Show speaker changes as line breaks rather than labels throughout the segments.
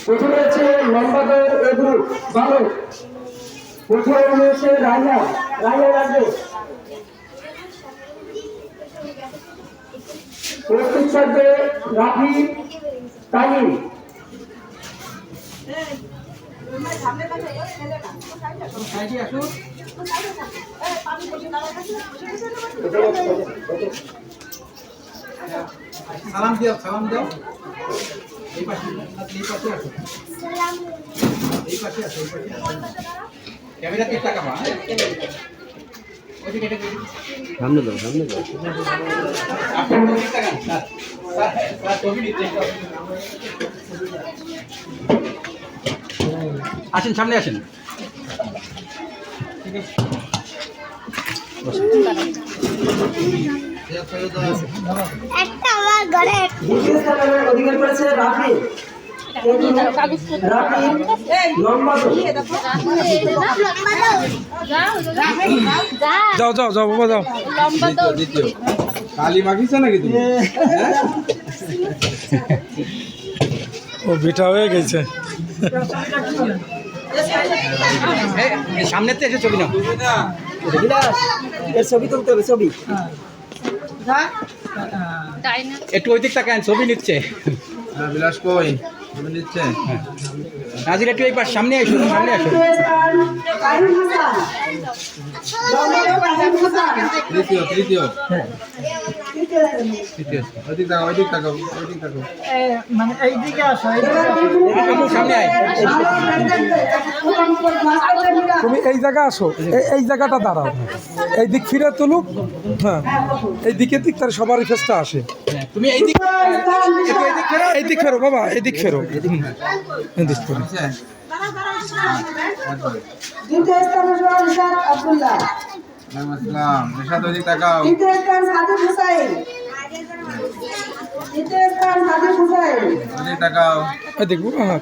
প্রথমে আছে লম্বাদর এগুলো ভালো, প্রথমে রয়েছে রাইনা রাইনা রাজে, প্রস্তুত থাকবে রাফি তামিম।
সালাম দিও, সালাম দিও। এই পাশে, এই পাশে আসো। এই পাশে আসো, এই পাশে আসো। ক্যামেরা ঠিক টাকা মা। ওদিকে এটা
সামনে দাও, সামনে দাও।
আপনি ঠিক টাকা স্যার। স্যার ছবি নিতে আসেন, সামনে আসেন। ঠিক আছে।
একটা আমার ঘরে
দ্বিতীয় স্থানে অধিকার করেছে রাফি রাফি লম্বাদর।
যাও যাও যাও বাবা যাও।
দ্বিতীয় কালি মাখিছো নাকি তুমি?
ও বিটা হয়ে গেছে।
সামনে তো এসে ছবি নাও।
এর ছবি তুলতে হবে, ছবি
একটু ওই দিক তাকান, ছবি নিচ্ছে। বিলাস কই ছবি নিচ্ছে? নাজির একটু এই পাশ সামনে আসুন, সামনে আসুন। তৃতীয় তৃতীয় তৃতীয় ওই দিক তাকাও, ওই দিক তাকাও, ওই দিক তাকাও।
মানে এইদিকে আসো,
আমু সামনে আয়।
তুমি এই জায়গা আসো, এই জায়গাটা দাঁড়াও, এই দিক ফিরে তুলুক। হ্যাঁ, এই দিকে দিক তার সবারই ফেসটা আসে।
তুমি এই দিক, একটু এই দিক ফেরো।
এই দিক ফেরো বাবা, এই দিক ফেরো, এই দিক ফেরো।
আচ্ছা
দ্বিতীয় স্থানে রিশাদ আব্দুল্লাহ,
আসসালাম নিশাদ ওই দিক তাকাও।
তৃতীয় স্থান সাদিক হুসাইন, তৃতীয় স্থান সাদিক হুসাইন,
ওই দিক তাকাও।
এই দিক হ্যাঁ।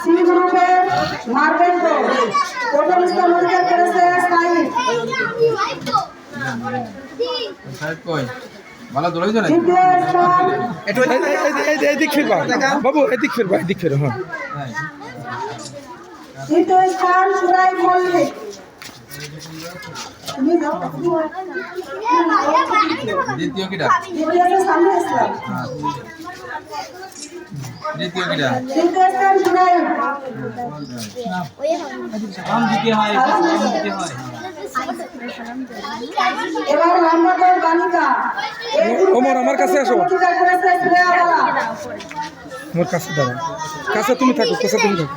সি গ্রুপের মার্কেন্ড, প্রথম স্থান অধিকার করেছে সাইদ,
সাহেব কই ভালো দৌড়াইছো নাকি?
তৃতীয় স্থান
একটু
এই দিক ফিরবা বাবু, এই দিক ফিরবা, এই দিক ফেরো। হ্যাঁ,
তৃতীয় স্থান সুরাই মল্লিক। তুমি যাও,
দ্বিতীয় কিটা?
দ্বিতীয় স্থান সামনে ইসলাম,
দ্বিতীয় কিটা?
তৃতীয় স্থান সুরাই। এবার লম্বাদর বালিকা
ওমর আমার কাছে আসো,
অধিকার করেছে শ্রেয়া বালা,
আমার কাছে দাঁড়াও, কাছে তুমি থাকো, কাছে তুমি থাকো।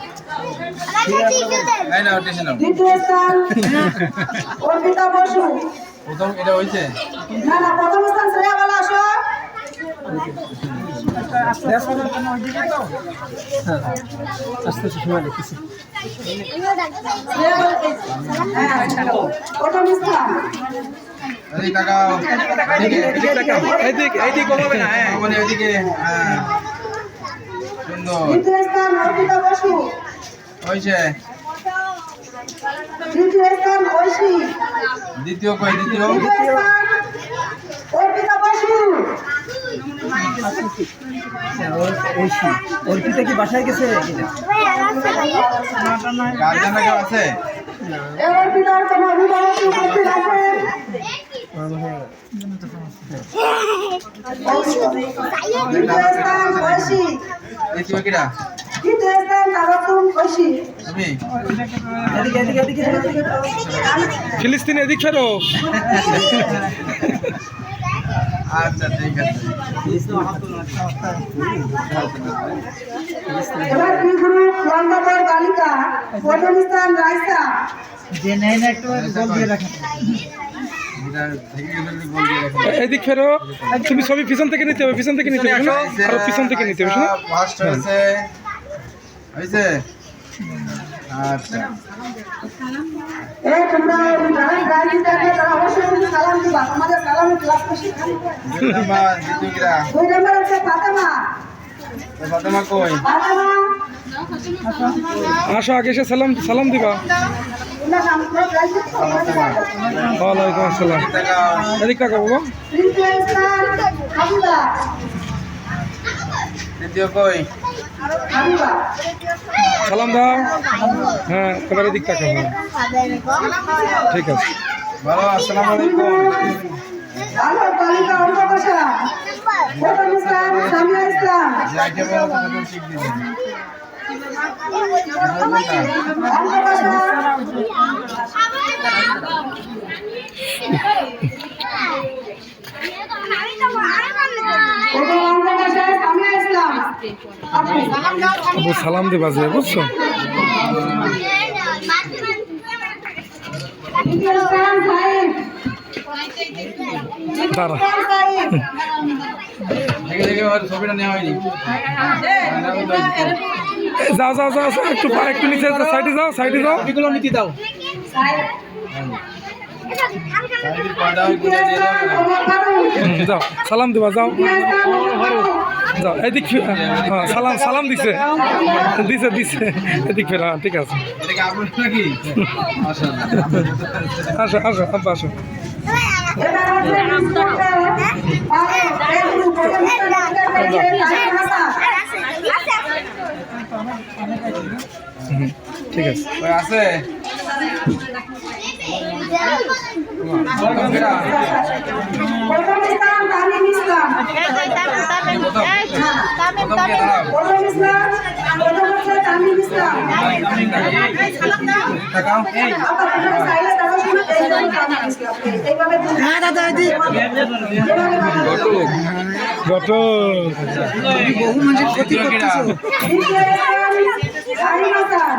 নাই না টেনশন নাও।
দ্বিতীয় স্থান অর্পিতা বসু,
প্রথম এটা হইছে।
না না প্রথম স্থান শ্রেয়া বালা, আসো। প্রথম স্থান
এই তাকাও, এদিকে এদিকে তাকাও। এই দিক হবে না, হ্যাঁ মানে ওইদিকে। হ্যাঁ সুন্দর
দ্বিতীয় স্থান অর্পিতা বসু,
হইছে।
তৃতীয় স্থান ঐশী,
দ্বিতীয় কই? দ্বিতীয়
তৃতীয় স্থান অর্পিতা বসু।
অর্পিতা কি বাসায় গেছে?
গার্জেন কেউ আছে?
এই অর্পিতার কোনো অভিভাবক উপস্থিত আছে? দ্বিতীয় স্থান ঐশী,
দ্বিতীয় কিটা?
তৃতীয় স্থান তাবাসসুম ঐশী।
তুমি
ফিলিস্তিন এদিক ফেরো।
আচ্ছা ঠিক আছে।
এবার বি গ্রুপ লম্বাদর বালিকা, প্রথম স্থান রাইসা,
এদিক ফেরো, তুমি ছবি পিছন থেকে নিতে হবে, পিছন থেকে নিতে হবে, আরো পিছন থেকে নিতে হবে।
ফার্স্ট হয়েছে, হয়েছে। আচ্ছা
এই তোমরা যারা গাড়ি চালাবে তারা অবশ্যই কিন্তু সালাম দিবা, আমাদের সালামের ক্লাস তো শিখানি।
দুই নাম্বার দ্বিতীয় কিটা?
2 নম্বর হচ্ছে ফাতেমা,
ফাতেমা কই?
ফাতেমা
আসো, আগে এসে সালাম সালাম দিবা।
তোমরা নাম করে গাইড করো।
ওয়ালাইকুম আসসালাম। এদিক টাকা বাবা।
তৃতীয় স্থান হাবিবা,
দ্বিতীয় কই
হাবিবা
সালাম দাও। হ্যাঁ এবারে দিক তাকাও। হ্যাঁ, ঠিক আছে।
ভালো আসসালামু আলাইকুম
আলো বালিকা অঙ্ক কষা প্রথম স্থান সামিয়া ইসলাম
যাইতে বলো তখন ঠিক দিবেন
অঙ্ক কষা প্রথম অঙ্ক কষা সামিয়া ইসলাম আপনি
ও সালাম দেবা যে বুঝছো।
দ্বিতীয় স্থান সাইদ
দাঁড়া
সাইদ
দেখে দেখে ওর ছবিটা নেওয়া হয়নি
যাও যাও যাও যাও, একটু নিচে সাইডে যাও, সাইডে যাও।
ছবিগুলো নীতি দাও
যাও সালাম দেবা যাও যাও এদিক হ্যাঁ সালাম সালাম দিছে দিছে দিছে এদিক ফেরা ঠিক আছে।
এটা কি আপনার নাকি মাশাআল্লাহ
আসো আসো আব্বা আসো।
এবার হচ্ছে ইন্সপেক্টর আর এই গ্রুপ প্রথম স্থান অধিকার করেছে রাহিম হাসান
ঠিক আছে।
ওই আছে
প্রথম স্থান তামিম ইসলাম প্রথম ইসলাম প্রথম হচ্ছে তামিম ইসলাম
টাকাও এই
আপনার এখানে চাইলে তারা শুনে এইভাবে তামিম ইসলাম এইভাবে হ্যাঁ দাদা
গত
বহু মানুষের ক্ষতি করতেছো
রাহিম হাসান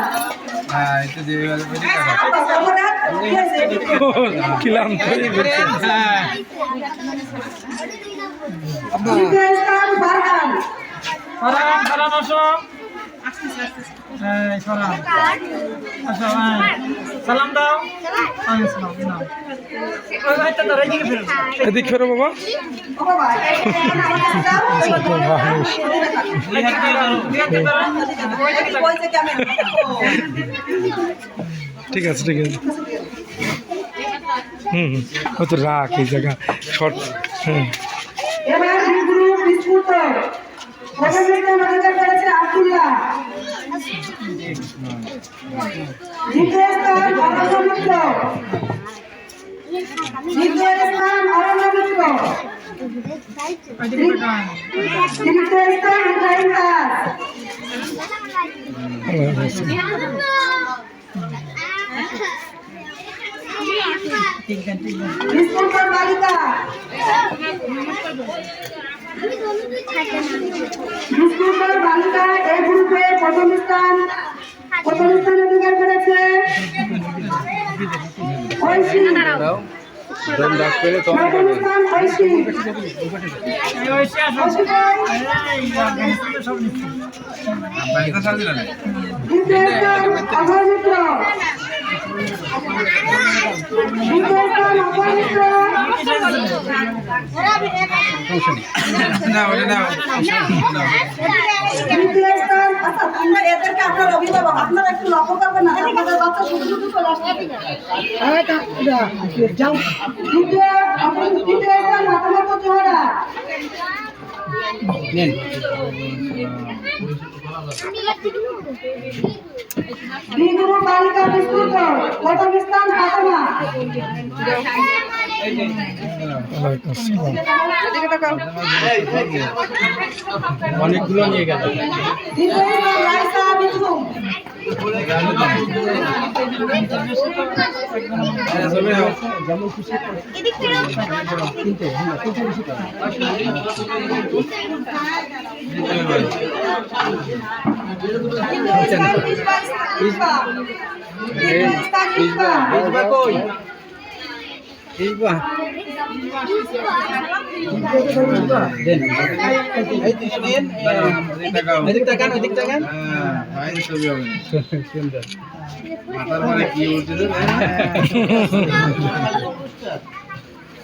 হ্যাঁ এটা দিয়ে টাকা
কিলাম
হ্যাঁ
দ্বিতীয় স্থান ফারহান
সালাম দাও।
এদিক ফেরো বাবা।
বাবা
ঠিক আছে ঠিক আছে। হয়তো রাখ এই জায়গা শর্ট।
এবার গ্রুপ বিস্কুট প্রথম স্থান অধিকার করেছে আব্দুল্লাহ দ্বিতীয় স্থান অরণ্য মিত্র তৃতীয় স্থান অরণ্য মিত্র তৃতীয় স্থান ইব্রাহিম দাস বিস্কুট বালিকা বিস্কুট বালিকা এই গ্রুপে প্রথম স্থান অধিকার করেছে ঐশী প্রথম স্থান ঐশী
বাকিটা সাল দিলা না
দ্বিতীয় স্থান অভয় মিত্র দ্বিতীয় স্থান অভয় মিত্র
না ওটা না
তৃতীয় স্থান আচ্ছা আমরা এদেরকে আপনার অভিভাবক আপনারা একটু লক্ষ্য করবেন না আপনাদের বাচ্চা শুধু শুধু চলে আসে যাও তৃতীয় স্থান মাতামত জোহরা
নেন
দ্বিগুরু বালিকা বিস্কুট প্রথম স্থান ফাতেমা
অনেকগুলো নিয়ে গেল
দ্বিতীয় স্থান রাইসা বিক্রম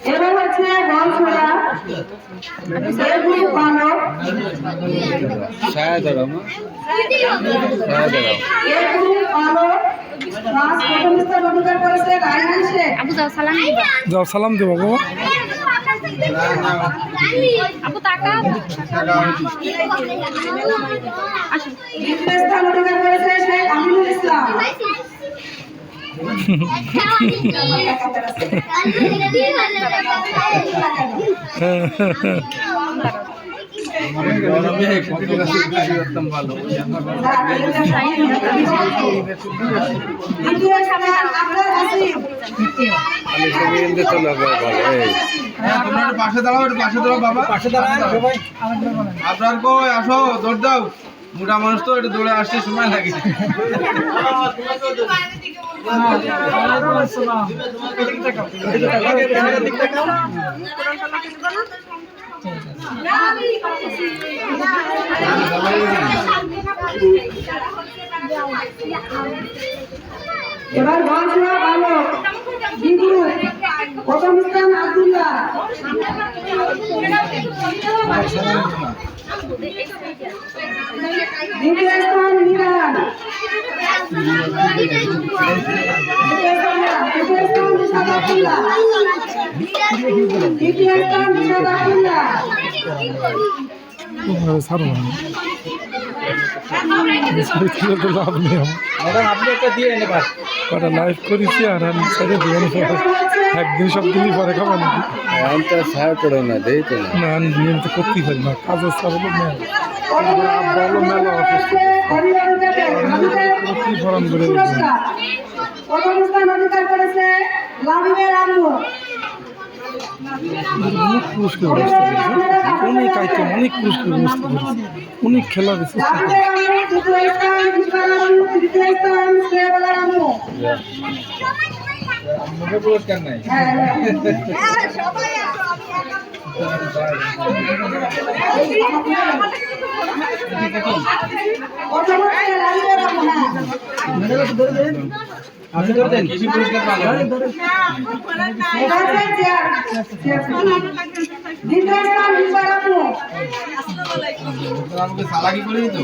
এবার হচ্ছে বল ছোড়া বালক প্রথম স্থান অধিকার করেছে রায়হান শেখ
যাও সালাম দেবো বাবা।
আপু টাকা
দ্বিতীয় স্থান অধিকার করেছে শেখ আমিনুল ইসলাম। দ্বিতীয় স্থান আবরার হাসিব।
তোমরা একটু পাশে দাঁড়াও, একটু পাশে দাঁড়াও বাবা, পাশে দাঁড়াও সবাই। আপনার কই আসো, দৌড় দাও। মোটা মানুষ তো একটু দৌড়ে আসতে সময় লাগে।
এবার বাংলা ভালো দ্বিগুণ প্রথম স্থান আব্দুল্লাহ। দ্বিতীয় স্থান মিরান। তৃতীয় স্থান নিশাদ আব্দুল্লাহ। দ্বিতীয় স্থান নিশাদ আব্দুল্লাহ।
ছাড়ো না তো লাভ নেই
আপনি একটা দিয়ে এবার
কটা লাইভ করেছি আর আমি ছেড়ে দিয়ে একদিন সব দিনই পরে খাবো নাকি
আমি তো ছাড় করে না দেই তো না
না আমি নিয়ম তো করতেই পারি না কাজের চাপ হলো না আব্বা হলো মেলা অসুস্থ কি ফরাম করে
প্রথম স্থান অধিকার করেছে লাভিবের আম্মু।
অনেক পুরস্কার ব্যবস্থা করেছে অনেক আইটেম অনেক পুরস্কার ব্যবস্থা করেছে অনেক খেলা দিচ্ছে
লাভিবের আম্মু দ্বিতীয় স্থান বিশাল আম্মু, তৃতীয় স্থান শ্রেয়াবেলার আম্মু।
মুখে পুরস্কার নাই।
প্রথম হচ্ছে লাভিবের আম্মু।
আপনি করে দেন, কিছু পুরস্কার পাবেন।
দ্বিতীয় স্থান বিশাল আম্মু।
আমাকে সালাকি করে দিত।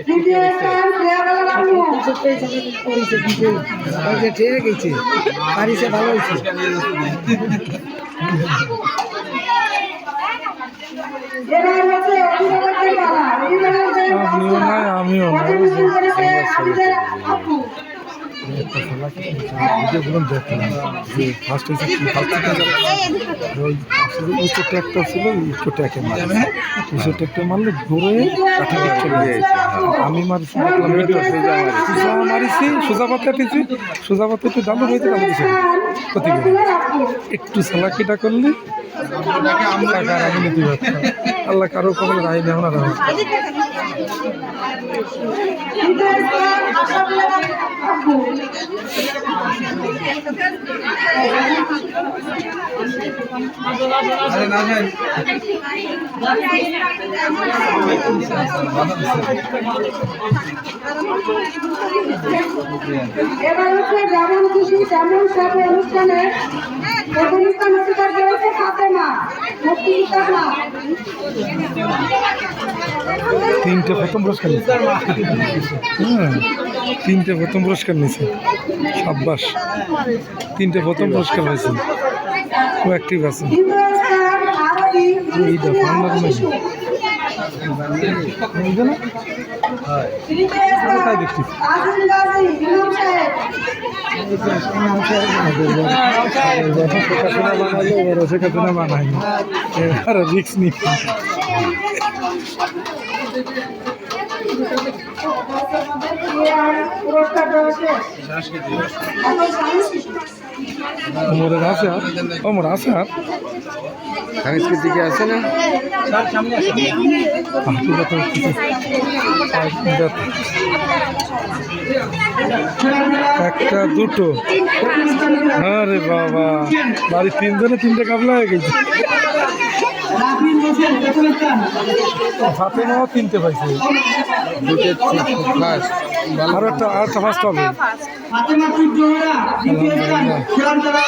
তৃতীয় স্থান শ্রেয়াবেলার আম্মু।
ঠিক আছে পারিছে ভালো হয়েছে
পুরস্কার নিয়ে যাচ্ছে।
এবার হচ্ছে অভিভাবকদের পালা। অভিভাবকদের
আপনিও নাই আমিও নাই
পরিবেশন করেছে হাফিজের আপু।
একটা খেলা ভিডিওগুলো দেখলাম যে ফার্স্ট হয়েছে কি ফার্স্ট ওই উঁচু ট্র্যাক্টর ছিল উঁচু ট্র্যাকে মারে উঁচু ট্র্যাক্টর মারলে ঘুরে কাঠি দিক চলে গিয়েছে আমি মারছি দেখলাম ভিডিও সোজা মারিছি সোজা পাতা দিয়েছি সোজা পাতা একটু দাম হয়েছে দাম দিয়েছে ক্ষতি করে একটু সালাকিটা করলে টাকা আমি নিতে পারতাম আল্লাহ কারো কখনো রায় নেও না রায়
তৃতীয় স্থান আশাফুলের আপু।
আরে না যাই।
এবার হচ্ছে যেমন খুশি তেমন সব অনুষ্ঠানে প্রথম স্থান অধিকার করেছে ফাতেমা মুক্তিযোদ্ধার মা।
তিনটে প্রথম পুরস্কার নিয়েছে হ্যাঁ তিনটে প্রথম পুরস্কার নিয়েছে সাব্বাস তিনটে প্রথম পুরস্কার হয়েছে খুব অ্যাক্টিভ আছে
দ্বিতীয় স্থান আরবি
এইটা বাংলার মধ্যে
তৃতীয় স্থান
তাই দেখছি
আজিম গাজী ইমাম সাহেব।
শেখাশোনা বানাইলে এবারও শেখাশোনা বানাই না এবার রিক্স নিই
পুরস্কার দেওয়া শেষ। এখন সাংস্কৃতিক।
ওমরের আছে আর ওমর আছে আর
সাংস্কৃতিক আছে না
হাঁটু ব্যথা হচ্ছে একটা দুটো আরে বাবা বাড়ির তিনজনে তিনটে কাবলা হয়ে গেছে ফাতেমাও তিনটে পাইছে আরো একটা ফার্স্ট হবে
ফাতেমা চুপ জোড়া দ্বিতীয় স্থান খেলার যারা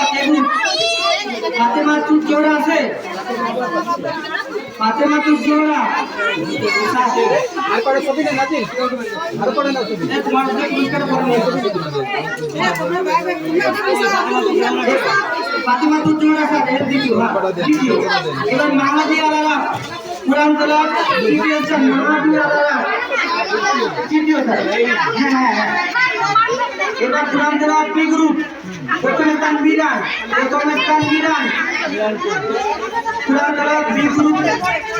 ফাতেমা চুপ জোড়া আছে ফাতেমা তুজোরা
আর পরে ছবি না নাচি আর পরে না ছবি
তোমার যে পুরস্কার ফাতেমা তুজোরা স্যার এর দ্বিতীয় এবার মাহাদি আলারা কুরআন তেলাওয়াত তৃতীয় স্যার মাহাদি আলারা তৃতীয় স্যার হ্যাঁ এবার কুরআন তেলাওয়াত বি গ্রুপ প্রথমে তানবিরান কুরআন তেলাওয়াত বি গ্রুপ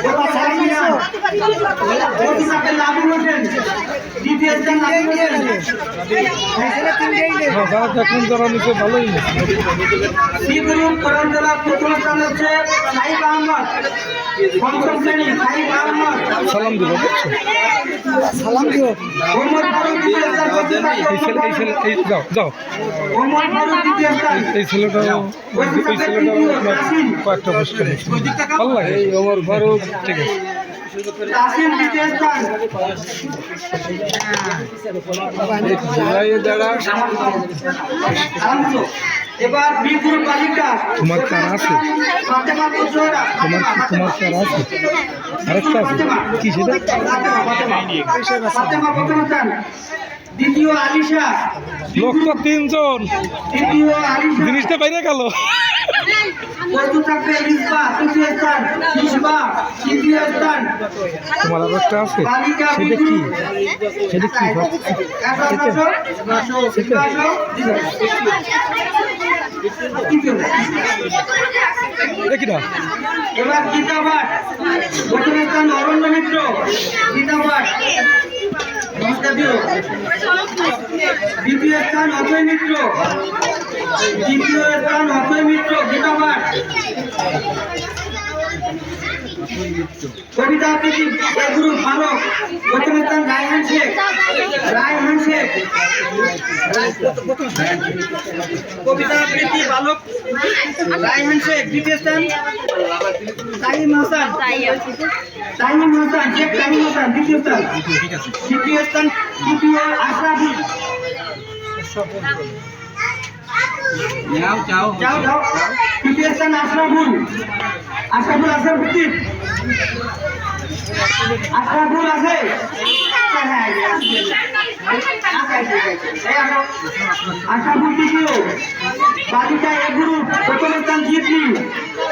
এবার তানবিরান প্রথমে সাথে লাভু হোসেন দ্বিতীয় স্যার লাভু হোসেন
যারা দেখুন যারা নিচে ভালোই
সি গ্রুপ কোরআন তেলাওয়াত প্রথম স্থান হচ্ছে সাইদ আহমদ পঞ্চম শ্রেণী সাইদ আহমদ
সালাম দিব সালাম দিব
মোহাম্মদ ফারুক দ্বিতীয় স্থান
এই যাও যাও
মোহাম্মদ ফারুক দ্বিতীয় স্থান
এই ছেলেটাও ওই ছেলেটাও কয়েকটা প্রশ্ন ভালো লাগে এই ওমর ফারুক ঠিক আছে
তাসিম দ্বিতীয় স্থান শামসু এবার বি গ্রুপ বালিকা
তোমার কার আছে
ফাতেমা তুজোরা
তোমার কার আছে আরেকটা আছে কি সেটা
ফাতেমা প্রথম স্থান দ্বিতীয় আলিশা
লোক তো তিনজন
তৃতীয় আলিশা
জিনিসটা বাইরে গেল
চতুর্থ মিসবা তৃতীয় স্থান মিসবা তৃতীয় স্থান
তোমার আর একটা আছে
বালিকা
সেটা কি সেটা কি দেখি না
এবার গীতাপাঠ প্রথম স্থান অরণ্য মিত্র গীতাপাঠ নমস্কার দিও দ্বিতীয় স্থান অজয় মিত্র গীতাপাঠ কবিতা আবৃত্তি এ গ্রুপ ভালো প্রথম স্থান রায়হান শেখ কবিতা আবৃত্তি বালক রায়হান শেখ দ্বিতীয় স্থান তাইম হাসান শেখ তাইম হাসান দ্বিতীয় স্থান তৃতীয় স্থান তৃতীয় আশরাফুল যাও তৃতীয় স্থান আশরাফুল আশরাফুল আছে আশরাফুল তৃতীয় বালিকা এ গ্রুপ প্রথম স্থান জিতনি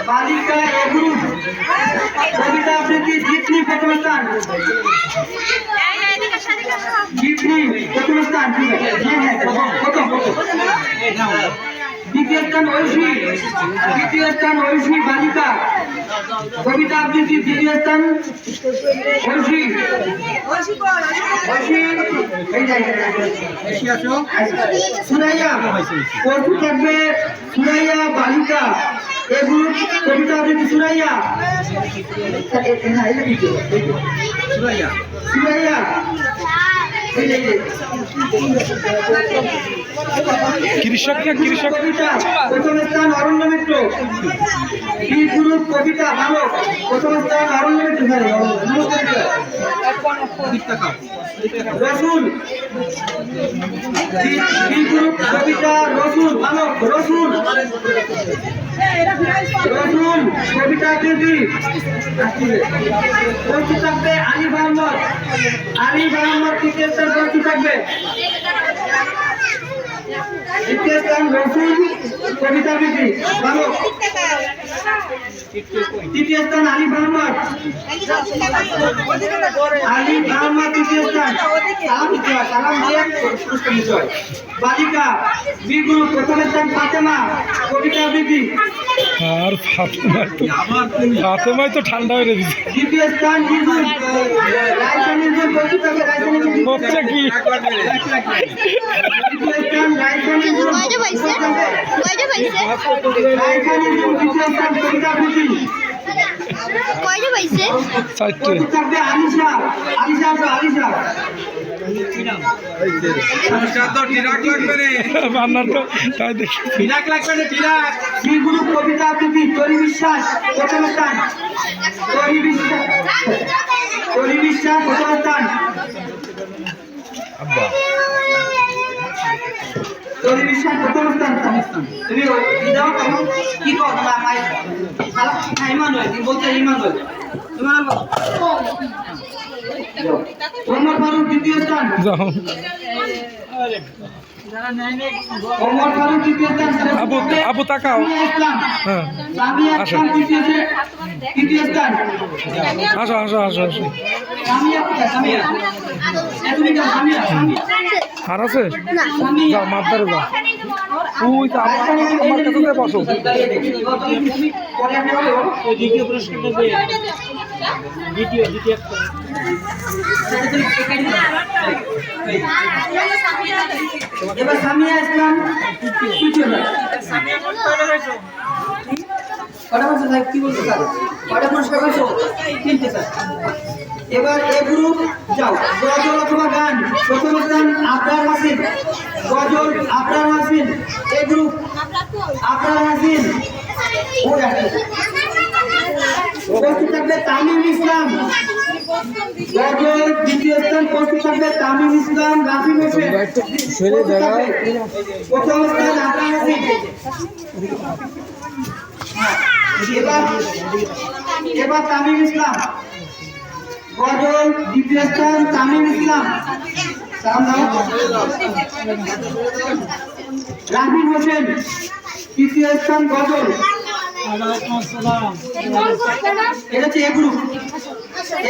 বালিকা এ গ্রুপ কবিতা আবৃত্তি জিতনি প্রথম স্থান দ্বিতীয় স্থান ঐশী বালিকা কবিতা আবৃত্তি দ্বিতীয় স্থান ঐশী সুরাইয়া পরশু থাকবে সুরাইয়া বালিকা এ গ্রুপ কবিতা আবৃত্তি সুরাইয়া
কৃষক
প্রথম স্থান অরণ্য মিত্র বি গ্রুপ কবিতা ভালো প্রথম স্থান অরণ্য মিত্র রসুল বি গ্রুপ কবিতা রসুল ভালো রসুল কবিতা কৃতি প্রস্তুত থাকবে আলিফ আহমদ তৃতীয় স্থান প্রস্তুত থাকবে দ্বিতীয় স্থান রসুল কবিতা কৃতি ভালো তৃতীয় স্থান আলিফ আহমদ তৃতীয় স্থান সালাম দিয়ে পুরস্কার নিতে বালিকা বি গ্রুপ প্রথম স্থান ফাতেমা কবিতা আবৃত্তি
আর ফাতেমাই তো ঠান্ডা হয়ে গেছে
দ্বিতীয় স্থান
হচ্ছে কি চারটে বান্নার তো তাই দেখি
কবিতা আবৃত্তি তরি বিশ্বাস প্রথম স্থান প্রথম স্থান তরি বিশ্বাস প্রথম স্থান তুমি দাও তখন কি কর ইমান হয় বলছে ইমান হয় ওমর ফারুক দ্বিতীয় স্থান,
যাও
ওমর ফারুক তৃতীয় স্থান,
আবু আবু তাকাও
সামিয়া ইসলাম,
হ্যাঁ
সামিয়া ইসলাম তৃতীয় স্থান,
আসো আসো আসো আসো
সামিয়া কোথায়? সামিয়া তুমি যাও, সামিয়া সামিয়া
আর আছে
সামিয়া
যাও মাপদারে যাও ওই তো আমার কাছে তো বসো
এবার সামিয়া ইসলাম তৃতীয় কটা বলছো স্যার? কি বলছো স্যার? কটা পুরস্কার পাইছো? তিনটে স্যার। এবার এ গ্রুপ যাও, গজল অথবা গান, প্রথম স্থান আবরার হাসিন, গজল আবরার হাসিন, এ গ্রুপ আবরার হাসিন, ওই আসছে। প্রস্তুত থাকবে তামিম ইসলাম, গজল দ্বিতীয় স্থান প্রস্তুত থাকবে তামিম ইসলাম, রাফি হোসেন
ছেড়ে দাঁড়াও
প্রথম স্থান আবরার হাসিন। এবার তামিম ইসলাম, গজল দ্বিতীয় স্থান তামিম ইসলাম, রাফি হোসেন তৃতীয় স্থান গজল। এটা হচ্ছে এ গ্রুপ।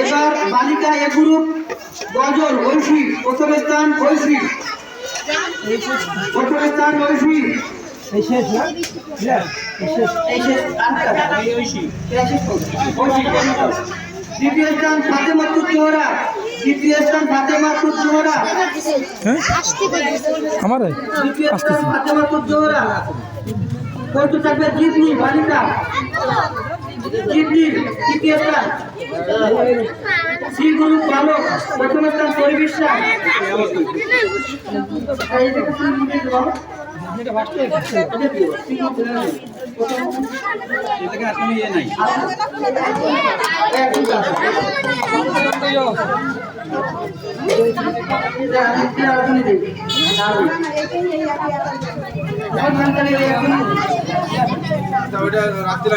এবার বালিকা এ গ্রুপ, গজল ঐশী প্রথম স্থান, ঐশী প্রথম স্থান, ঐশী দ্বিতীয় স্থান ফাতেমাতুল জোহরা, দ্বিতীয় স্থান ফাতেমাতুল জোহরা,
হ্যাঁ আমার
দ্বিতীয় স্থান
আসতেছি
ফাতেমাতুল জোহরা। প্রস্তুত থাকবে জিতনি বালিকা, জিতনি তৃতীয় স্থান, সি গ্রুপ বালক প্রথম স্থান পরিবিশ্বাস।
ওটা রাত্রি